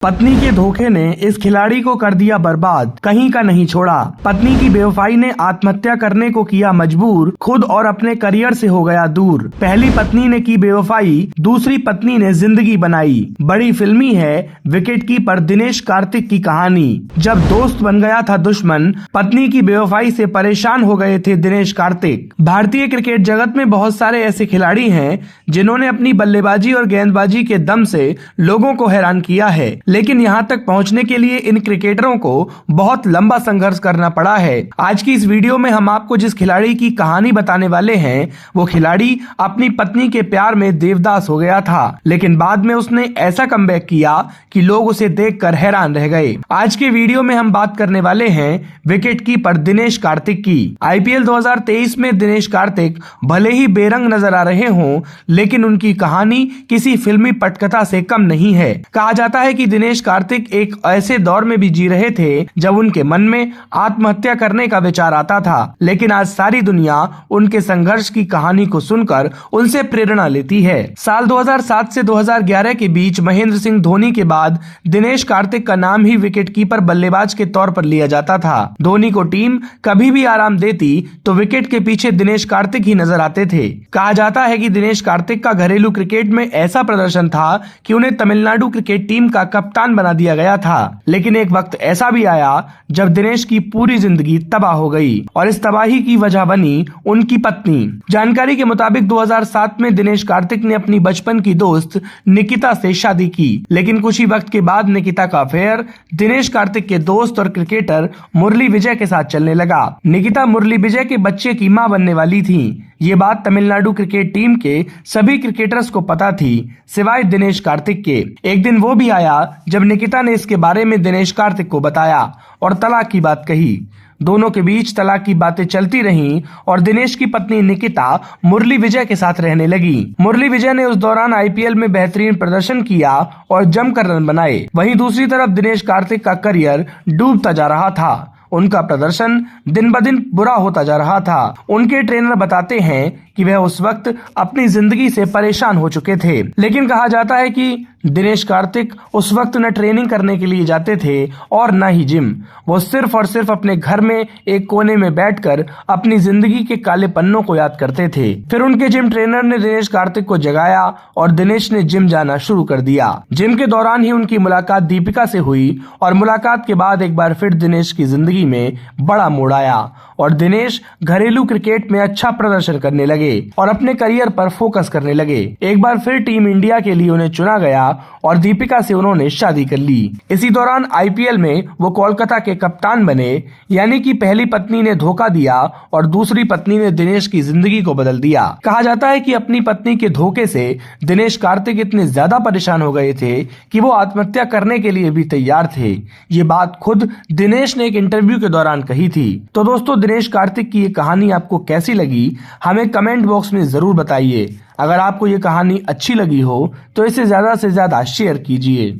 पत्नी के धोखे ने इस खिलाड़ी को कर दिया बर्बाद, कहीं का नहीं छोड़ा। पत्नी की बेवफाई ने आत्महत्या करने को किया मजबूर, खुद और अपने करियर से हो गया दूर। पहली पत्नी ने की बेवफाई, दूसरी पत्नी ने जिंदगी बनाई। बड़ी फिल्मी है विकेटकीपर दिनेश कार्तिक की कहानी। जब दोस्त बन गया था दुश्मन, पत्नी की बेवफाई से परेशान हो गए थे दिनेश कार्तिक। भारतीय क्रिकेट जगत में बहुत सारे ऐसे खिलाड़ी हैं जिन्होंने अपनी बल्लेबाजी और गेंदबाजी के दम से लोगों को हैरान किया है, लेकिन यहां तक पहुंचने के लिए इन क्रिकेटरों को बहुत लंबा संघर्ष करना पड़ा है। आज की इस वीडियो में हम आपको जिस खिलाड़ी की कहानी बताने वाले हैं, वो खिलाड़ी अपनी पत्नी के प्यार में देवदास हो गया था, लेकिन बाद में उसने ऐसा कमबैक किया कि लोग उसे देखकर हैरान रह गए। आज के वीडियो में हम बात करने वाले हैं विकेटकीपर दिनेश कार्तिक की। आईपीएल 2023 में दिनेश कार्तिक भले ही बेरंग नजर आ रहे हों, लेकिन उनकी कहानी किसी फिल्मी पटकथा से कम नहीं है। कहा जाता है कि दिनेश कार्तिक एक ऐसे दौर में भी जी रहे थे जब उनके मन में आत्महत्या करने का विचार आता था, लेकिन आज सारी दुनिया उनके संघर्ष की कहानी को सुनकर उनसे प्रेरणा लेती है। साल 2007 से 2011 के बीच महेंद्र सिंह धोनी के बाद दिनेश कार्तिक का नाम ही विकेटकीपर बल्लेबाज के तौर पर लिया जाता था। धोनी को टीम कभी भी आराम देती तो विकेट के पीछे दिनेश कार्तिक ही नजर आते थे। कहा जाता है कि दिनेश कार्तिक का घरेलू क्रिकेट में ऐसा प्रदर्शन था कि उन्हें तमिलनाडु क्रिकेट टीम का कप्तान बना दिया गया था, लेकिन एक वक्त ऐसा भी आया जब दिनेश की पूरी जिंदगी तबाह हो गई और इस तबाही की वजह बनी उनकी पत्नी। जानकारी के मुताबिक 2007 में दिनेश कार्तिक ने अपनी बचपन की दोस्त निकिता से शादी की, लेकिन कुछ ही वक्त के बाद निकिता का अफेयर दिनेश कार्तिक के दोस्त और क्रिकेटर मुरली विजय के साथ चलने लगा। निकिता मुरली विजय के बच्चे की मां बनने वाली थी। ये बात तमिलनाडु क्रिकेट टीम के सभी क्रिकेटर्स को पता थी, सिवाय दिनेश कार्तिक के। एक दिन वो भी आया जब निकिता ने इसके बारे में दिनेश कार्तिक को बताया और तलाक की बात कही। दोनों के बीच तलाक की बातें चलती रहीं और दिनेश की पत्नी निकिता मुरली विजय के साथ रहने लगी। मुरली विजय ने उस दौरान आईपीएल में बेहतरीन प्रदर्शन किया और जमकर रन बनाए। वहीं दूसरी तरफ दिनेश कार्तिक का करियर डूबता जा रहा था। उनका प्रदर्शन दिन ब दिन बुरा होता जा रहा था। उनके ट्रेनर बताते हैं कि वह उस वक्त अपनी जिंदगी से परेशान हो चुके थे, लेकिन कहा जाता है कि दिनेश कार्तिक उस वक्त न ट्रेनिंग करने के लिए जाते थे और न ही जिम। वो सिर्फ और सिर्फ अपने घर में एक कोने में बैठकर अपनी जिंदगी के काले पन्नों को याद करते थे। फिर उनके जिम ट्रेनर ने दिनेश कार्तिक को जगाया और दिनेश ने जिम जाना शुरू कर दिया। जिम के दौरान ही उनकी मुलाकात दीपिका से हुई और मुलाकात के बाद एक बार फिर दिनेश की जिंदगी में बड़ा मोड़ आया और दिनेश घरेलू क्रिकेट में अच्छा प्रदर्शन करने लगे और अपने करियर पर फोकस करने लगे। एक बार फिर टीम इंडिया के लिए उन्हें चुना गया और दीपिका से उन्होंने शादी कर ली। इसी दौरान आईपीएल में वो कोलकाता के कप्तान बने, यानी कि पहली पत्नी ने धोखा दिया और दूसरी पत्नी ने दिनेश की जिंदगी को बदल दिया। कहा जाता है कि अपनी पत्नी के धोखे से दिनेश कार्तिक इतने ज्यादा परेशान हो गए थे कि वो आत्महत्या करने के लिए भी तैयार थे। ये बात खुद दिनेश ने एक इंटरव्यू के दौरान कही थी। तो दोस्तों, दिनेश कार्तिक की ये कहानी आपको कैसी लगी, हमें कमेंट बॉक्स में जरूर बताइए। अगर आपको ये कहानी अच्छी लगी हो तो इसे ज्यादा से ज्यादा शेयर कीजिए।